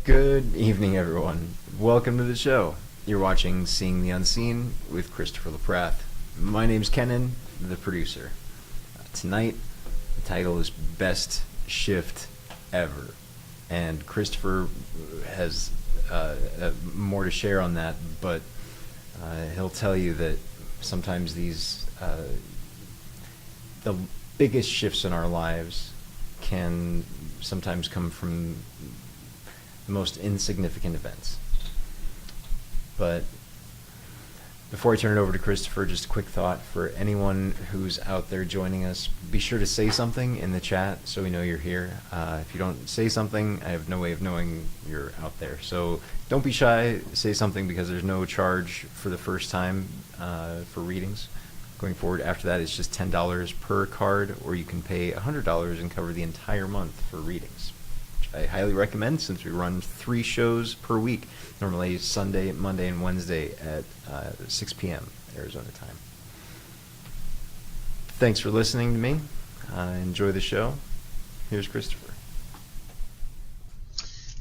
Good evening, everyone. Welcome to the show. You're watching Seeing the Unseen with Christopher LaPrath. My name's Kenan, the producer. Tonight, the title is Best Shift Ever. And Christopher has more to share on that, but he'll tell you that sometimes the biggest shifts in our lives can sometimes come from the most insignificant events. But before I turn it over to Christopher, just a quick thought for anyone who's out there joining us. Be sure to say something in the chat so we know you're here. If you don't say something, I have no way of knowing you're out there. So don't be shy. Say something, because there's no charge for the first time for readings. Going forward after that, it's just $10 per card, or you can pay $100 and cover the entire month for readings. I highly recommend, since we run 3 shows per week, normally Sunday, Monday, and Wednesday at 6 p.m. Arizona time. Thanks for listening to me. Enjoy the show. Here's Christopher.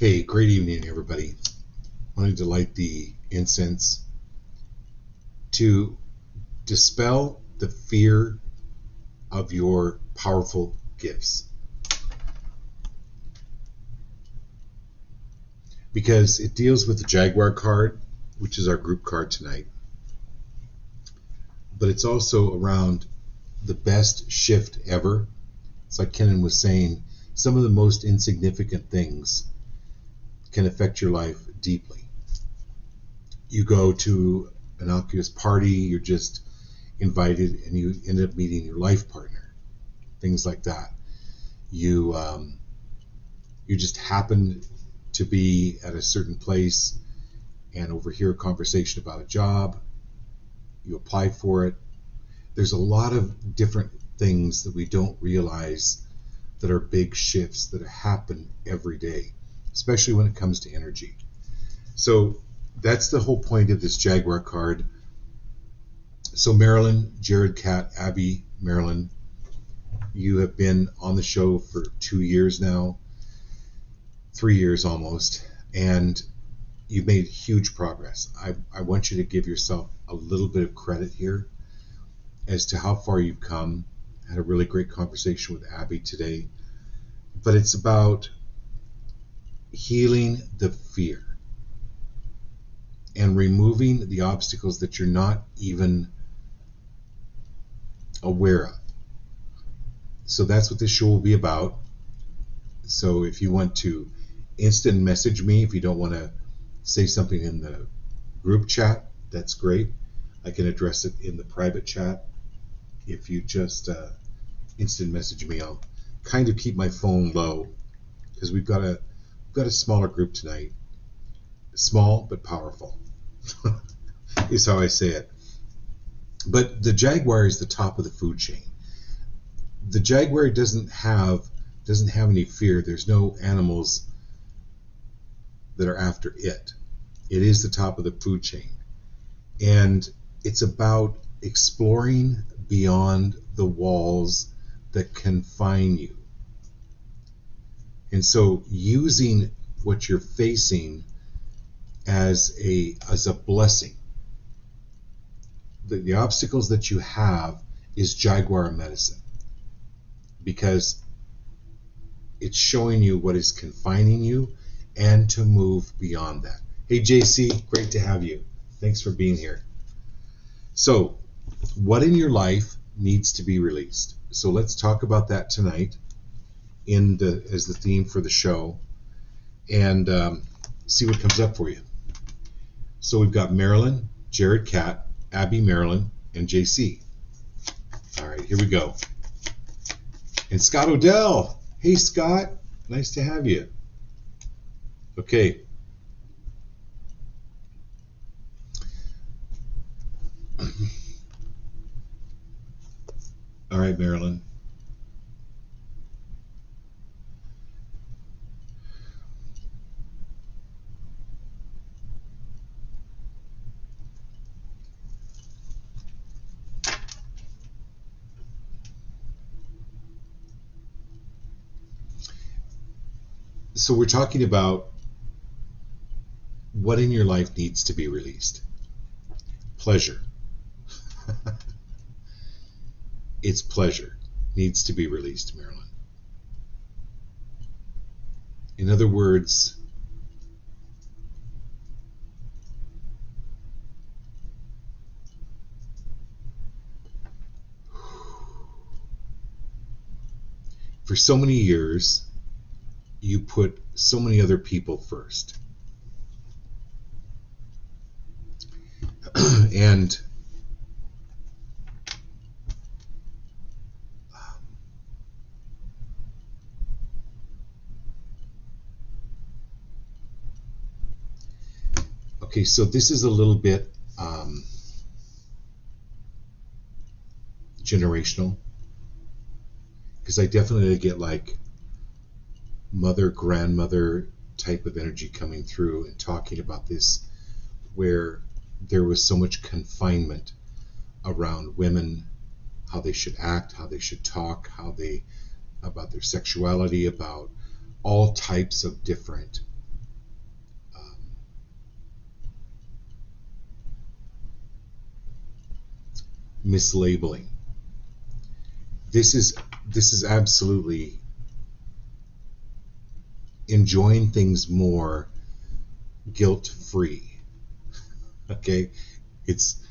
Hey, great evening, everybody. Wanted to light the incense to dispel the fear of your powerful gifts. Because it deals with the Jaguar card, which is our group card tonight. But it's also around the best shift ever. It's like Kenan was saying, some of the most insignificant things can affect your life deeply. You go to an innocuous party, you're just invited, and you end up meeting your life partner. Things like that. You just happen to be at a certain place and overhear a conversation about a job. You apply for it. There's a lot of different things that we don't realize that are big shifts that happen every day, especially when it comes to energy. So that's the whole point of this Jaguar card. So Marilyn, Jared, Kat, Abby, Marilyn, you have been on the show for 2 years now, 3 years almost, and you've made huge progress. I want you to give yourself a little bit of credit here as to how far you've come. I had a really great conversation with Abby today, but it's about healing the fear and removing the obstacles that you're not even aware of. So that's what this show will be about. So if you want to instant message me, if you don't want to say something in the group chat, that's great. I can address it in the private chat. If you just instant message me, I'll kind of keep my phone low, because we've got a smaller group tonight. Small but powerful is how I say it. But the Jaguar is the top of the food chain. The Jaguar doesn't have any fear. There's no animals that are after it. It is the top of the food chain. And it's about exploring beyond the walls that confine you. And so using what you're facing as a blessing. The obstacles that you have is Jaguar medicine, because it's showing you what is confining you and to move beyond that. Hey JC, great to have you. Thanks for being here. So, what in your life needs to be released? So let's talk about that tonight as the theme for the show, and see what comes up for you. So we've got Marilyn, Jared, Kat, Abby, Marilyn, and JC. All right, here we go. And Scott Odell. Hey Scott, nice to have you. Okay. All right, Marilyn. So we're talking about What in your life needs to be released? Pleasure. It's pleasure needs to be released, Marilyn. In other words, for so many years, you put so many other people first. And okay, so this is a little bit generational, because I definitely get like mother, grandmother type of energy coming through and talking about this, where there was so much confinement around women, how they should act, how they should talk, about their sexuality, about all types of different mislabeling. This is absolutely enjoying things more guilt-free. Okay, it's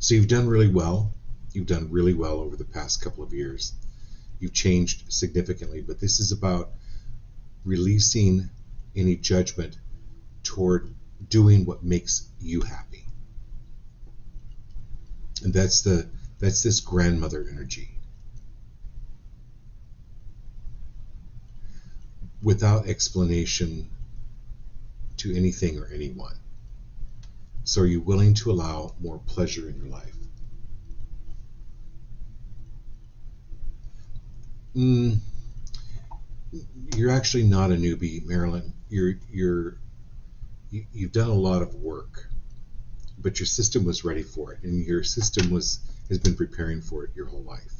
so you've done really well. You've done really well over the past couple of years. You've changed significantly, but this is about releasing any judgment toward doing what makes you happy. And that's this grandmother energy. Without explanation to anything or anyone. So are you willing to allow more pleasure in your life? You're actually not a newbie, Marilyn. You've done a lot of work, but your system was ready for it, and your system has been preparing for it your whole life.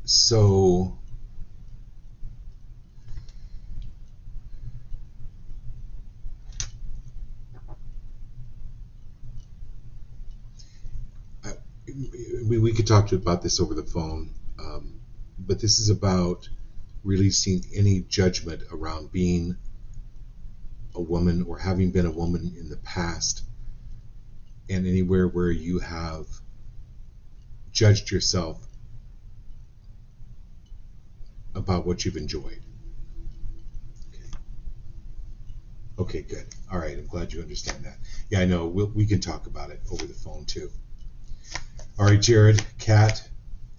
So we could talk to you about this over the phone, but this is about releasing any judgment around being a woman or having been a woman in the past, and anywhere where you have judged yourself about what you've enjoyed. Okay, good. All right, I'm glad you understand that. Yeah, I know. We can talk about it over the phone too. All right, Jared, Kat,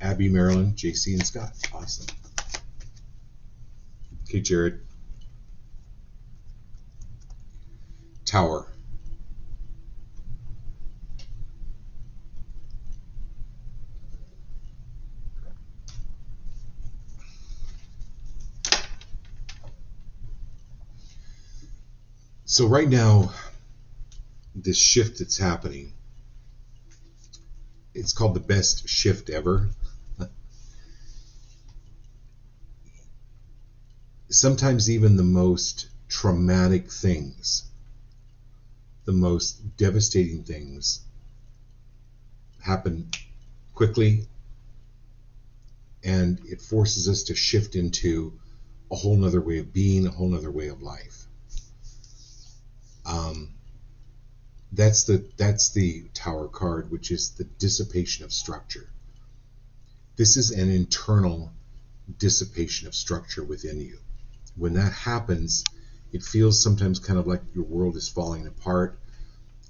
Abby, Marilyn, JC, and Scott. Awesome. Okay, Jared. Tower. So right now, this shift that's happening, it's called the best shift ever. Sometimes even the most traumatic things, the most devastating things happen quickly, and it forces us to shift into a whole nother way of being, a whole nother way of life. That's the Tower card, which is the dissipation of structure. This is an internal dissipation of structure within you. When that happens, it feels sometimes kind of like your world is falling apart,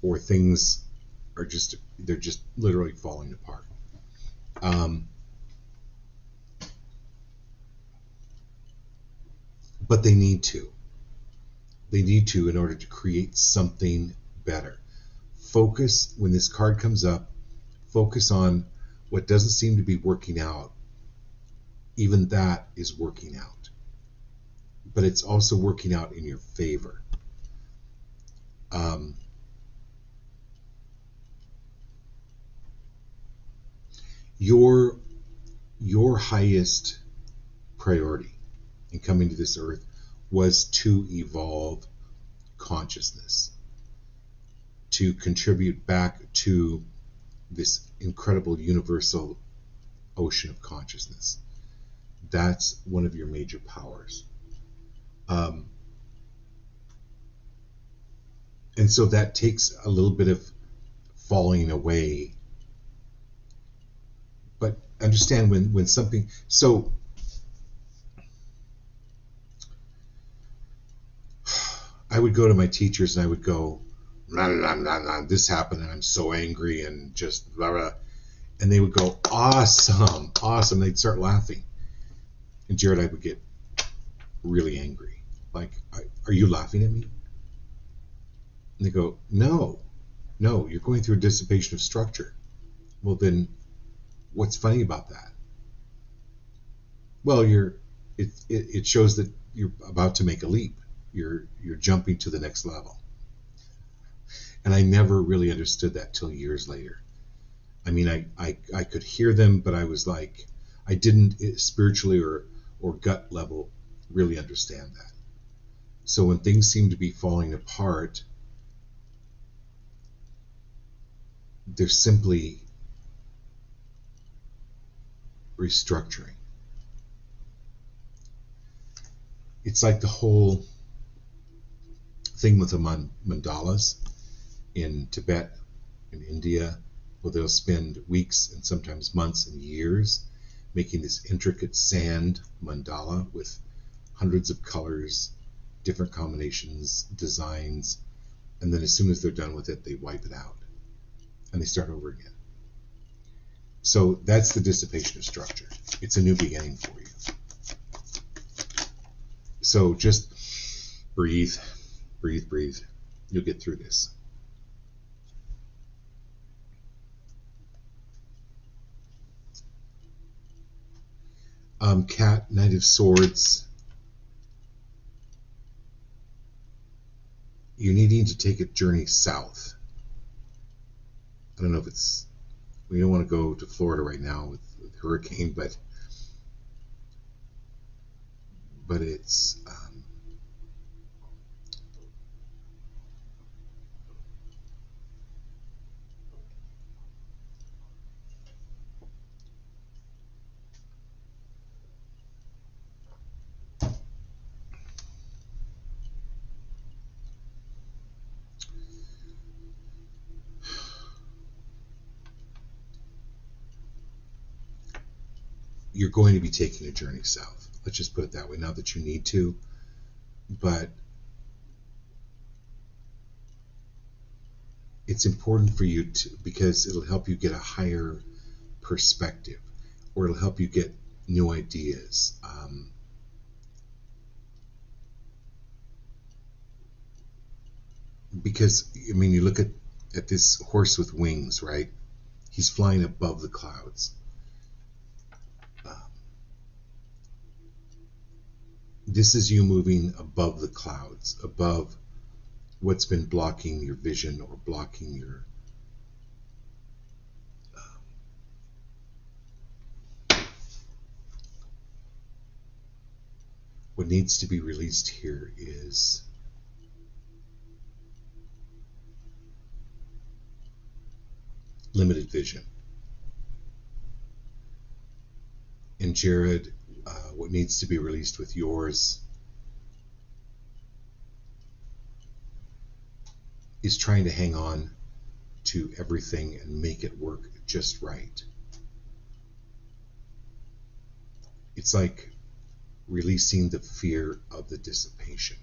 or things are just literally falling apart. But they need to. They need to in order to create something better. Focus, when this card comes up, focus on what doesn't seem to be working out. Even that is working out. But it's also working out in your favor. Your highest priority in coming to this earth was to evolve consciousness, to contribute back to this incredible universal ocean of consciousness. That's one of your major powers. And so that takes a little bit of falling away. But understand when something, so I would go to my teachers and I would go, blah, blah, blah, blah, this happened and I'm so angry and just blah, blah. And they would go, awesome, awesome. They'd start laughing. And Jared, I would get really angry. Like, are you laughing at me? And they go, no, you're going through a dissipation of structure. Well, then what's funny about that? Well, it shows that you're about to make a leap. You're jumping to the next level. And I never really understood that till years later. I mean, I could hear them, but I was like, I didn't spiritually or gut level really understand that. So when things seem to be falling apart, they're simply restructuring. It's like the whole thing with the mandalas in Tibet, in India, where they'll spend weeks and sometimes months and years making this intricate sand mandala with hundreds of colors, different combinations, designs, and then as soon as they're done with it, they wipe it out and they start over again. So that's the dissipation of structure. It's a new beginning for you. So just breathe, breathe, breathe. You'll get through this. Cat, Knight of Swords. You're needing to take a journey south. I don't know if it's, we don't want to go to Florida right now with hurricane, but it's you're going to be taking a journey south. Let's just put it that way. Not that you need to, but it's important for you to, because it'll help you get a higher perspective, or it'll help you get new ideas. Because, I mean, you look at this horse with wings, right? He's flying above the clouds. This is you moving above the clouds, above what's been blocking your vision or blocking your what needs to be released here is limited vision. And Jared, what needs to be released with yours is trying to hang on to everything and make it work just right. It's like releasing the fear of the dissipation.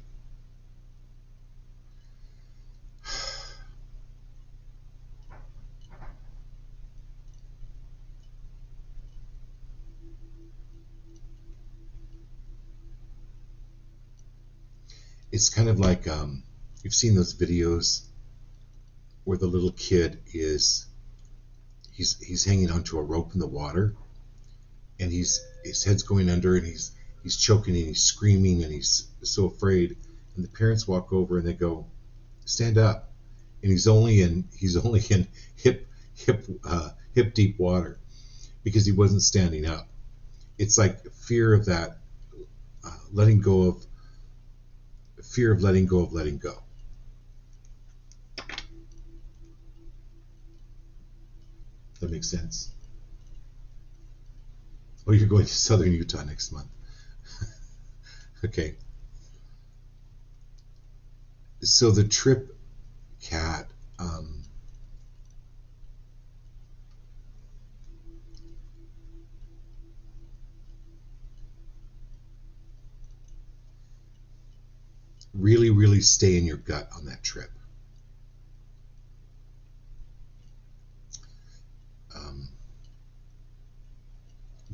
It's kind of like you've seen those videos where the little kid is he's hanging onto a rope in the water, and his head's going under, and he's choking and he's screaming and he's so afraid, and the parents walk over and they go, stand up, and he's only in hip deep water. because he wasn't standing up. It's like fear of that, letting go of letting go. That makes sense. Oh, you're going to Southern Utah next month. Okay. So the trip, Kat, really, really stay in your gut on that trip.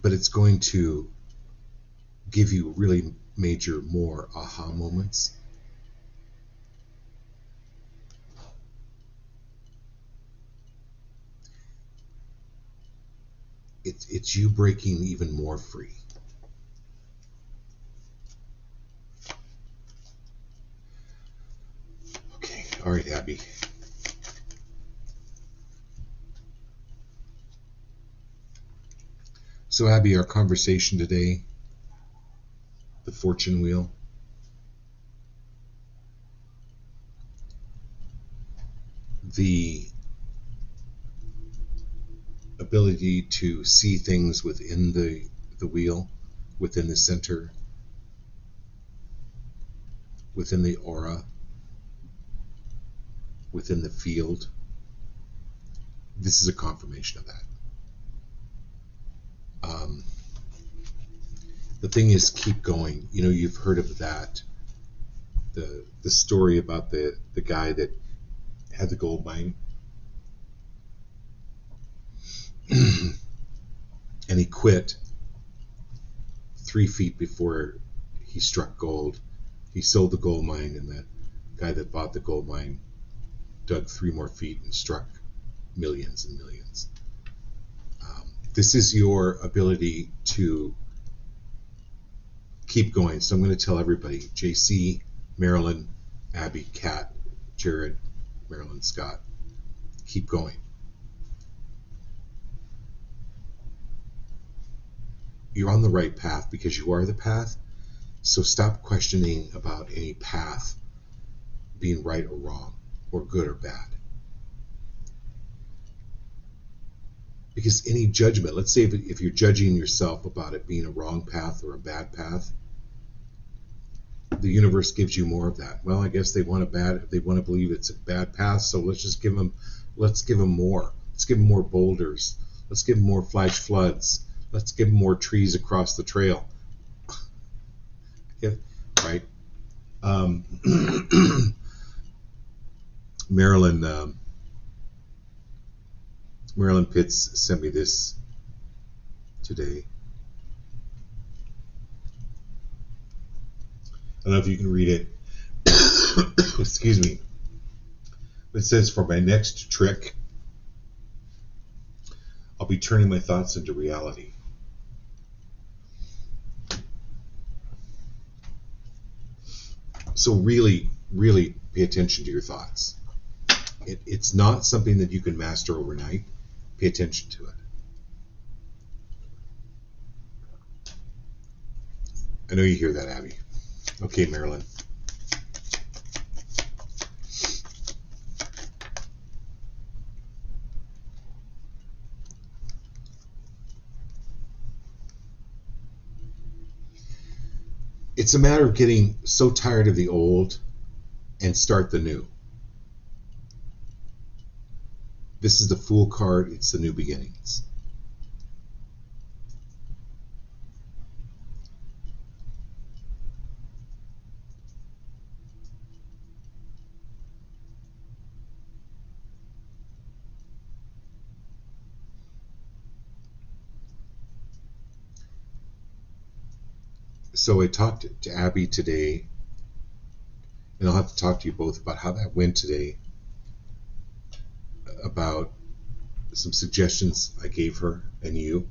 But it's going to give you really major, more aha moments. It's you breaking even more free. Okay, all right, Abby. So, Abby, our conversation today, the fortune wheel. The ability to see things within the wheel, within the center, within the aura, within the field. This is a confirmation of that. The thing is, keep going. You know, you've heard of that, the story about the guy that had the gold mine. And he quit 3 feet before he struck gold. He sold the gold mine, and the guy that bought the gold mine dug 3 more feet and struck millions and millions. This is your ability to keep going. So I'm going to tell everybody, JC, Marilyn, Abby, Kat, Jared, Marilyn, Scott, keep going. You're on the right path because you are the path. So stop questioning about any path being right or wrong, or good or bad. Because any judgment, let's say if you're judging yourself about it being a wrong path or a bad path, the universe gives you more of that. Well, I guess they want to believe it's a bad path, so let's give them more. Let's give them more boulders. Let's give them more flash floods. Let's give them more trees across the trail. Yeah, right? Marilyn Pitts sent me this today. I don't know if you can read it. Excuse me. It says, for my next trick, I'll be turning my thoughts into reality. So really, really pay attention to your thoughts. It's not something that you can master overnight. Pay attention to it. I know you hear that, Abby. Okay, Marilyn. It's a matter of getting so tired of the old and start the new. This is the Fool card. It's the new beginnings. So I talked to Abby today, and I'll have to talk to you both about how that went today, about some suggestions I gave her and you.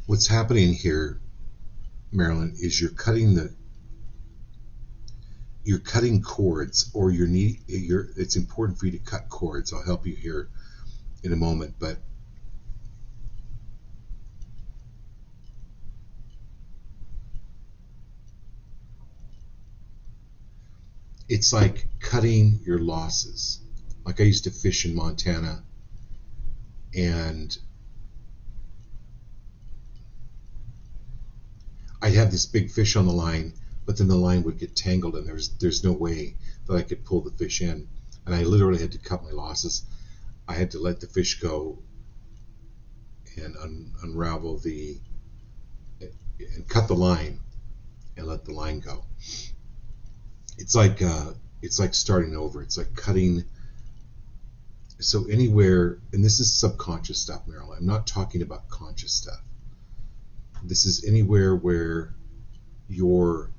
What's happening here Marilyn, is you're cutting cords, or it's important for you to cut cords. I'll help you here in a moment, but it's like cutting your losses. Like I used to fish in Montana, and I'd have this big fish on the line, but then the line would get tangled, and there's no way that I could pull the fish in, and I literally had to cut my losses. I had to let the fish go and unravel and cut the line and let the line go. It's like starting over. It's like cutting. So anywhere, and this is subconscious stuff, Marilyn. I'm not talking about conscious stuff. This is anywhere where your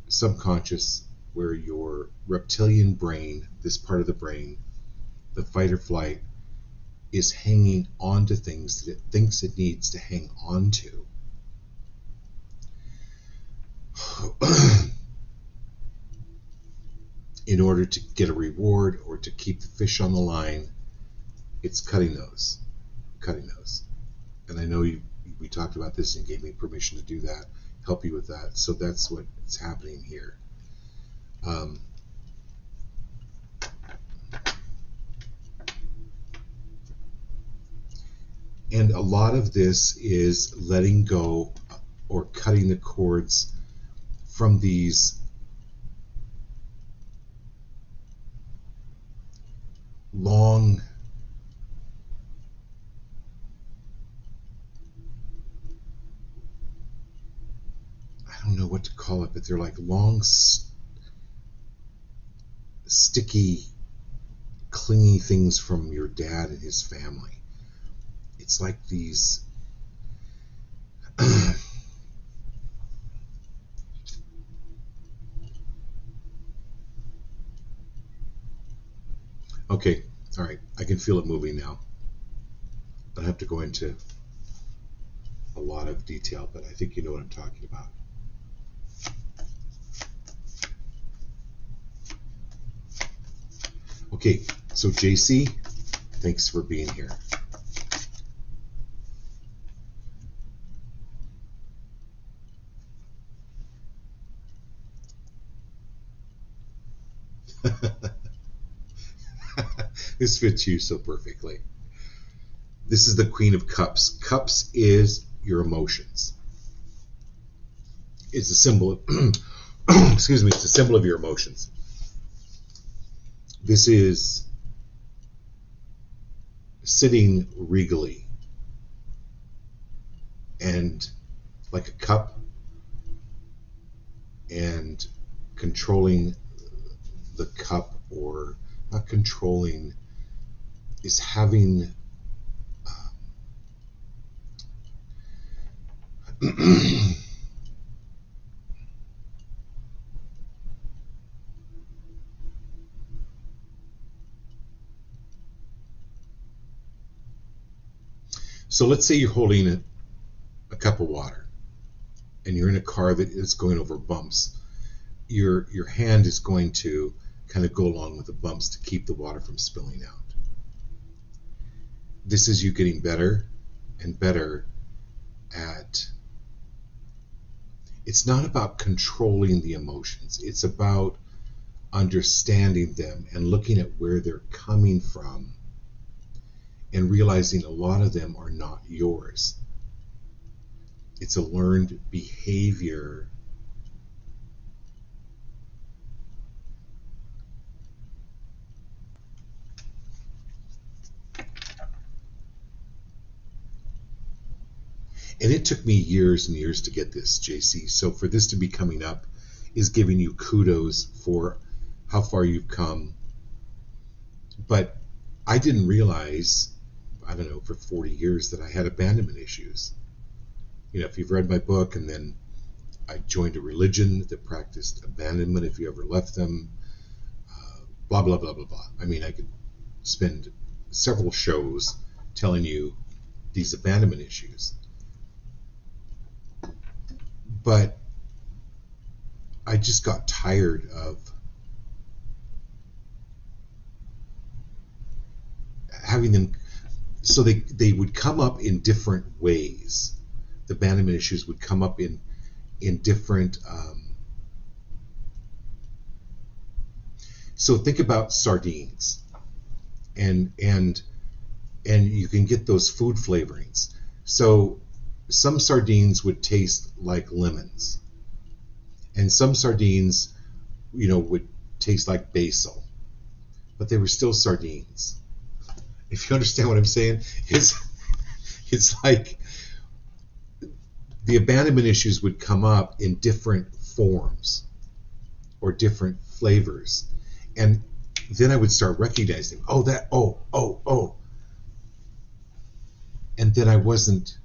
subconscious, where your reptilian brain, this part of the brain, the fight or flight, is hanging on to things that it thinks it needs to hang on to. In order to get a reward or to keep the fish on the line, it's cutting those. And I know we talked about this and gave me permission to do that, help you with that. So that's what's happening here. And a lot of this is letting go or cutting the cords from these long, I don't know what to call it, but they're like long, sticky, clingy things from your dad and his family. It's like these okay, all right, I can feel it moving now. I don't have to go into a lot of detail, but I think you know what I'm talking about. Okay, so JC, thanks for being here. This fits you so perfectly. This is the Queen of Cups. Cups is your emotions. It's a symbol of, excuse me, it's a symbol of your emotions. This is sitting regally and like a cup and controlling the cup, or not controlling, is having so let's say you're holding a cup of water and you're in a car that is going over bumps. Your hand is going to kind of go along with the bumps to keep the water from spilling out. This is you getting better and better at, it's not about controlling the emotions, it's about understanding them and looking at where they're coming from and realizing a lot of them are not yours. It's a learned behavior. And it took me years and years to get this, JC. So for this to be coming up is giving you kudos for how far you've come. But I didn't realize, I don't know, for 40 years that I had abandonment issues. You know, if you've read my book, and then I joined a religion that practiced abandonment if you ever left them, blah, blah, blah, blah, blah. I mean, I could spend several shows telling you these abandonment issues. But I just got tired of having them. So they would come up in different ways. The abandonment issues would come up in different. So think about sardines, and you can get those food flavorings. So some sardines would taste like lemons, and some sardines, would taste like basil, but they were still sardines. If you understand what I'm saying, it's like the abandonment issues would come up in different forms or different flavors, and then I would start recognizing, and then I wasn't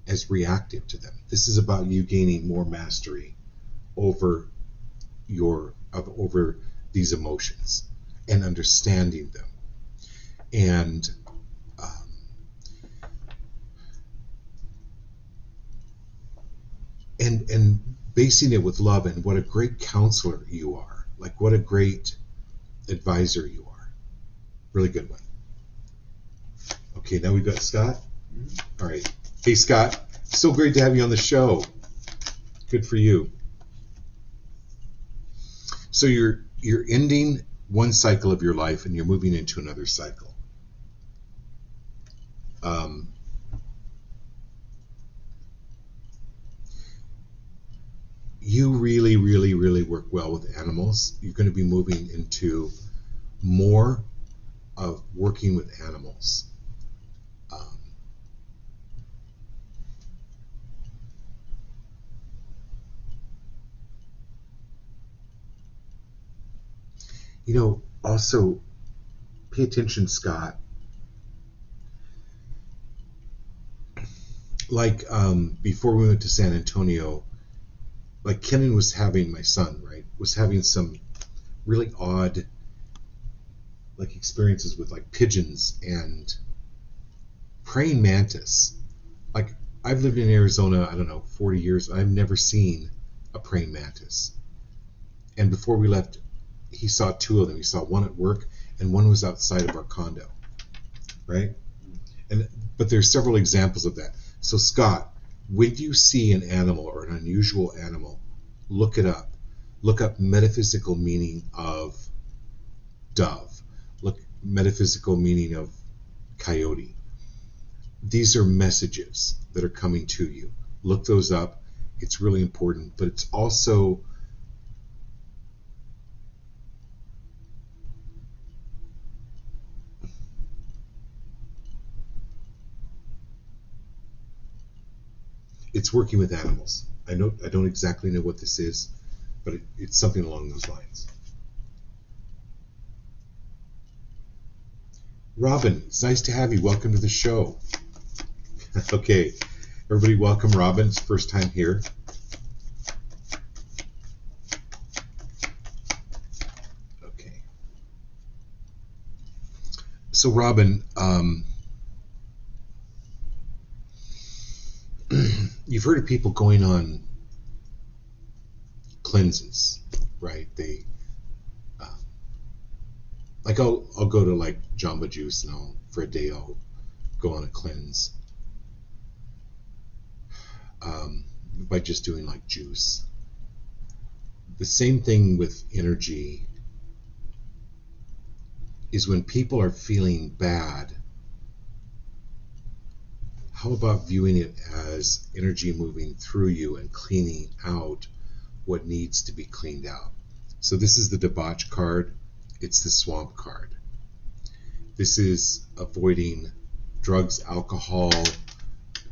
as reactive to them. This is about you gaining more mastery over over these emotions and understanding them, and and basing it with love. And what a great counselor you are! Like, what a great advisor you are! Really good one. Okay, now we've got Scott. All right. Hey, Scott. So great to have you on the show. Good for you. So you're ending one cycle of your life and you're moving into another cycle. You really, really, really work well with animals. You're going to be moving into more of working with animals. Also pay attention, Scott. Like before we went to San Antonio, like Kenan was having, my son, right, was having some really odd like experiences with like pigeons and praying mantis. Like, I've lived in Arizona, I don't know, 40 years. I've never seen a praying mantis. And before we left, he saw two of them. He saw one at work and one was outside of our condo, right? But there's several examples of that. So Scott, when you see an animal or an unusual animal, look it up. Look up metaphysical meaning of dove. Look metaphysical meaning of coyote. These are messages that are coming to you. Look those up. It's really important, but it's also it's working with animals. I don't exactly know what this is, but it's something along those lines. Robin, it's nice to have you. Welcome to the show. Okay, everybody, welcome Robin. It's first time here. Okay. So Robin, you've heard of people going on cleanses, right? They like I'll go to like Jamba Juice and for a day I'll go on a cleanse by just doing like juice. The same thing with energy is when people are feeling bad, how about viewing it as energy moving through you and cleaning out what needs to be cleaned out? So this is the debauch card. It's the swamp card. This is avoiding drugs, alcohol,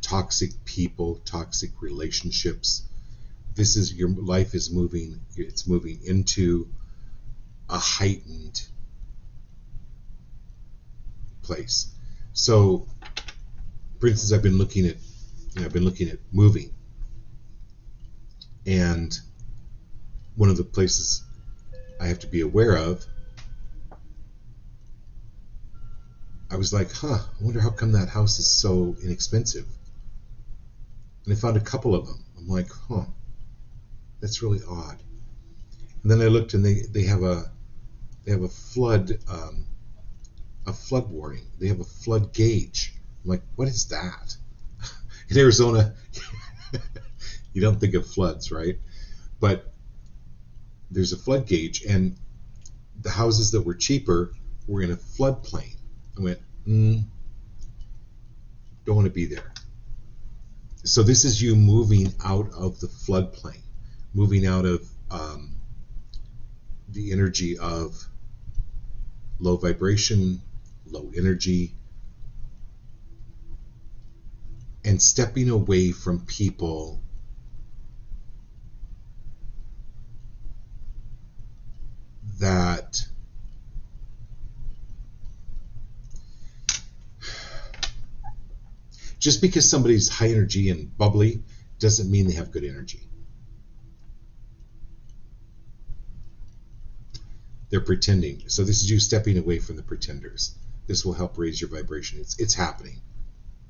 toxic people, toxic relationships. This is your life is moving. It's moving into a heightened place. So, for instance, I've been looking at moving, and one of the places I have to be aware of, I was like, I wonder how come that house is so inexpensive. And I found a couple of them. I'm like, that's really odd. And then I looked, and they have a flood warning. They have a flood gauge. I'm like, what is that? In Arizona, you don't think of floods, right? But there's a flood gauge, and the houses that were cheaper were in a floodplain. I went, don't want to be there. So this is you moving out of the floodplain, moving out of the energy of low vibration, low energy, and stepping away from people that just because somebody's high energy and bubbly doesn't mean they have good energy. They're pretending. So this is you stepping away from the pretenders. This will help raise your vibration. It's happening.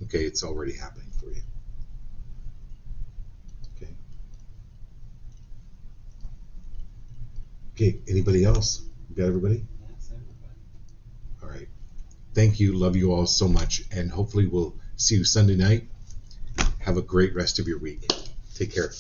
Okay, it's already happening for you. Okay. Okay, anybody else? You got everybody? That's everybody. All right. Thank you. Love you all so much. And hopefully we'll see you Sunday night. Have a great rest of your week. Take care.